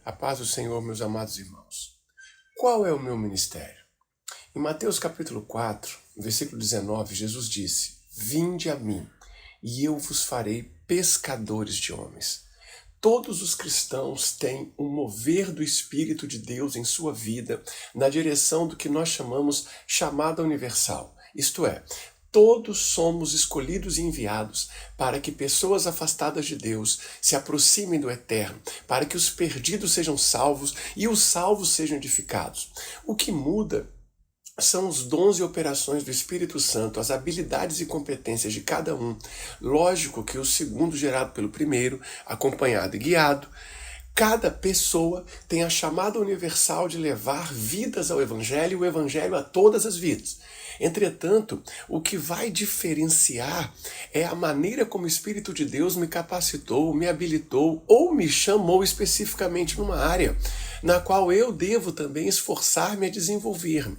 A paz do Senhor, meus amados irmãos. Qual é o meu ministério? Em Mateus capítulo 4, versículo 19, Jesus disse: Vinde a mim, e eu vos farei pescadores de homens. Todos os cristãos têm um mover do Espírito de Deus em sua vida na direção do que nós chamamos chamada universal. Isto é, todos somos escolhidos e enviados para que pessoas afastadas de Deus se aproximem do Eterno, para que os perdidos sejam salvos e os salvos sejam edificados. O que muda são os dons e operações do Espírito Santo, as habilidades e competências de cada um. Lógico que o segundo gerado pelo primeiro, acompanhado e guiado. Cada pessoa tem a chamada universal de levar vidas ao Evangelho e o Evangelho a todas as vidas. Entretanto, o que vai diferenciar é a maneira como o Espírito de Deus me capacitou, me habilitou ou me chamou especificamente numa área na qual eu devo também esforçar-me a desenvolver-me.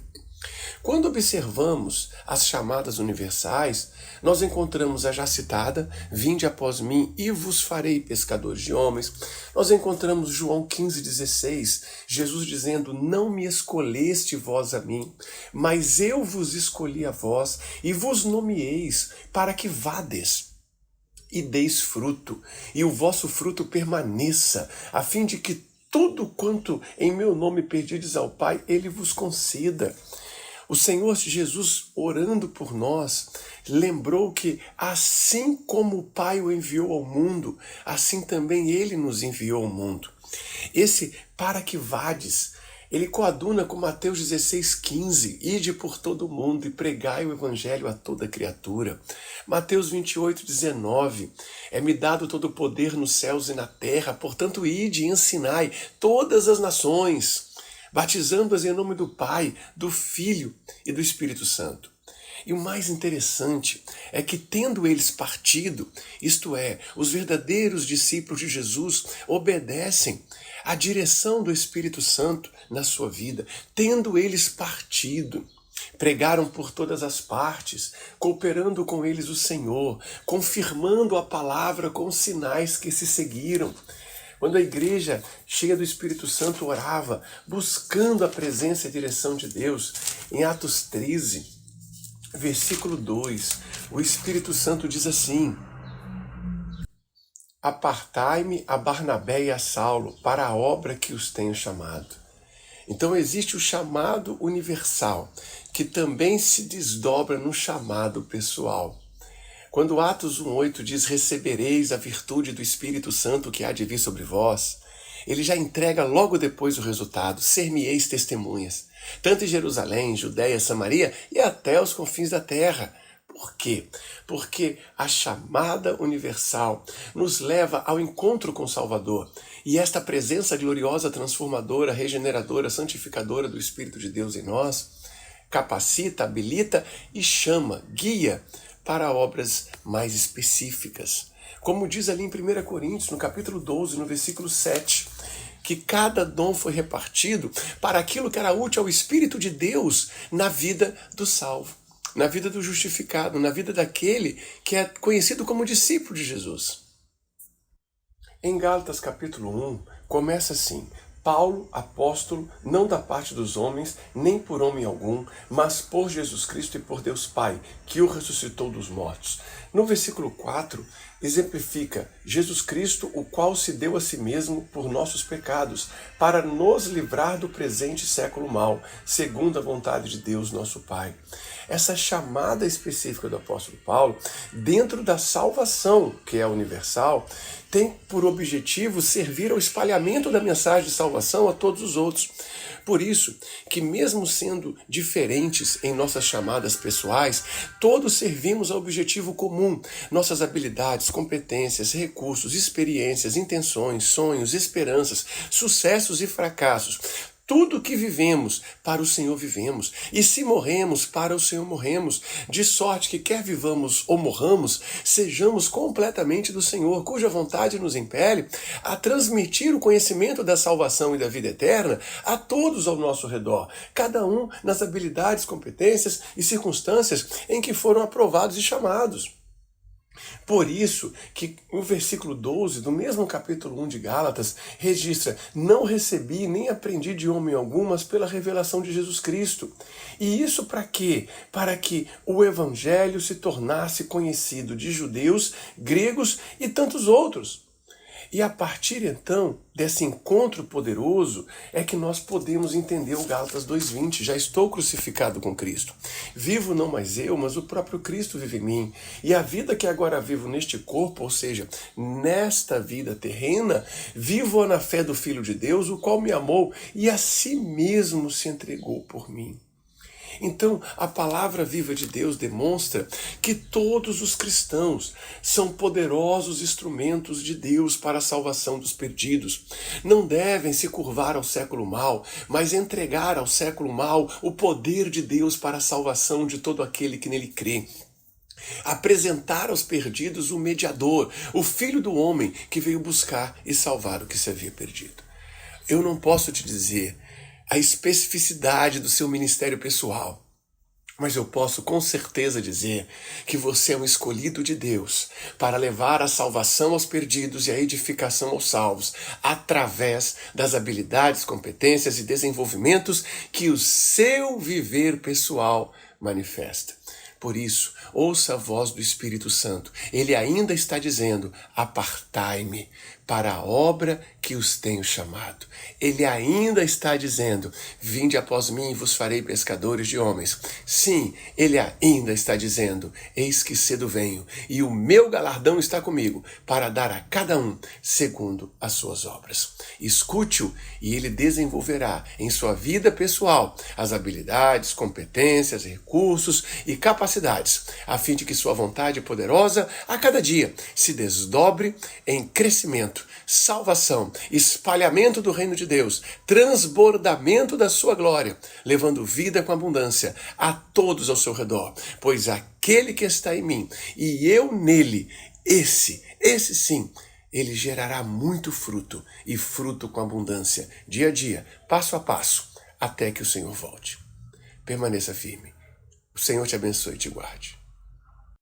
Quando observamos as chamadas universais, nós encontramos a já citada, vinde após mim e vos farei pescadores de homens. Nós encontramos João 15,16, Jesus dizendo, não me escolheste vós a mim, mas eu vos escolhi a vós e vos nomeeis para que vades e deis fruto, e o vosso fruto permaneça, a fim de que tudo quanto em meu nome pedides ao Pai, Ele vos conceda. O Senhor Jesus, orando por nós, lembrou que assim como o Pai o enviou ao mundo, assim também Ele nos enviou ao mundo. Esse para que vades, ele coaduna com Mateus 16,15, ide por todo o mundo e pregai o Evangelho a toda criatura. Mateus 28,19, é-me dado todo o poder nos céus e na terra, portanto ide e ensinai todas as nações, batizando-as em nome do Pai, do Filho e do Espírito Santo. E o mais interessante é que, tendo eles partido, isto é, os verdadeiros discípulos de Jesus obedecem à direção do Espírito Santo na sua vida. Tendo eles partido, pregaram por todas as partes, cooperando com eles o Senhor, confirmando a palavra com os sinais que se seguiram. Quando a igreja cheia do Espírito Santo orava, buscando a presença e a direção de Deus, em Atos 13, versículo 2, o Espírito Santo diz assim, apartai-me a Barnabé e a Saulo para a obra que os tenho chamado. Então existe o chamado universal, que também se desdobra no chamado pessoal. Quando Atos 1,8 diz, recebereis a virtude do Espírito Santo que há de vir sobre vós, ele já entrega logo depois o resultado, ser-me-eis testemunhas, tanto em Jerusalém, Judéia, Samaria e até os confins da terra. Por quê? Porque a chamada universal nos leva ao encontro com o Salvador, e esta presença gloriosa, transformadora, regeneradora, santificadora do Espírito de Deus em nós, capacita, habilita e chama, guia, para obras mais específicas. Como diz ali em 1 Coríntios, no capítulo 12, no versículo 7, que cada dom foi repartido para aquilo que era útil ao Espírito de Deus na vida do salvo, na vida do justificado, na vida daquele que é conhecido como discípulo de Jesus. Em Gálatas capítulo 1, começa assim, Paulo, apóstolo, não da parte dos homens, nem por homem algum, mas por Jesus Cristo e por Deus Pai, que o ressuscitou dos mortos. No versículo 4, exemplifica Jesus Cristo, o qual se deu a si mesmo por nossos pecados, para nos livrar do presente século mau, segundo a vontade de Deus, nosso Pai. Essa chamada específica do apóstolo Paulo, dentro da salvação, que é universal, tem por objetivo servir ao espalhamento da mensagem de salvação a todos os outros. Por isso que, mesmo sendo diferentes em nossas chamadas pessoais, todos servimos ao objetivo comum. Nossas habilidades, competências, recursos, experiências, intenções, sonhos, esperanças, sucessos e fracassos, tudo que vivemos, para o Senhor vivemos, e se morremos, para o Senhor morremos, de sorte que quer vivamos ou morramos, sejamos completamente do Senhor, cuja vontade nos impele a transmitir o conhecimento da salvação e da vida eterna a todos ao nosso redor, cada um nas habilidades, competências e circunstâncias em que foram aprovados e chamados. Por isso que o versículo 12 do mesmo capítulo 1 de Gálatas registra: não recebi nem aprendi de homem algum, mas pela revelação de Jesus Cristo. E isso para quê? Para que o evangelho se tornasse conhecido de judeus, gregos e tantos outros. E a partir então desse encontro poderoso é que nós podemos entender o Gálatas 2:20. Já estou crucificado com Cristo. Vivo não mais eu, mas o próprio Cristo vive em mim. E a vida que agora vivo neste corpo, ou seja, nesta vida terrena, vivo na fé do Filho de Deus, o qual me amou e a si mesmo se entregou por mim. Então, a palavra viva de Deus demonstra que todos os cristãos são poderosos instrumentos de Deus para a salvação dos perdidos. Não devem se curvar ao século mau, mas entregar ao século mau o poder de Deus para a salvação de todo aquele que nele crê. Apresentar aos perdidos o mediador, o Filho do homem que veio buscar e salvar o que se havia perdido. Eu não posso te dizer a especificidade do seu ministério pessoal, mas eu posso com certeza dizer que você é um escolhido de Deus para levar a salvação aos perdidos e a edificação aos salvos, através das habilidades, competências e desenvolvimentos que o seu viver pessoal manifesta. Por isso, ouça a voz do Espírito Santo. Ele ainda está dizendo: apartai-me para a obra que os tenho chamado. Ele ainda está dizendo: vinde após mim e vos farei pescadores de homens. Sim, ele ainda está dizendo: eis que cedo venho, e o meu galardão está comigo, para dar a cada um segundo as suas obras. Escute-o e ele desenvolverá em sua vida pessoal as habilidades, competências, recursos e capacidades, a fim de que sua vontade poderosa a cada dia se desdobre em crescimento, salvação, espalhamento do reino de Deus, transbordamento da sua glória, levando vida com abundância a todos ao seu redor. Pois aquele que está em mim e eu nele, esse sim, ele gerará muito fruto, e fruto com abundância, dia a dia, passo a passo, até que o Senhor volte. Permaneça firme. O Senhor te abençoe e te guarde.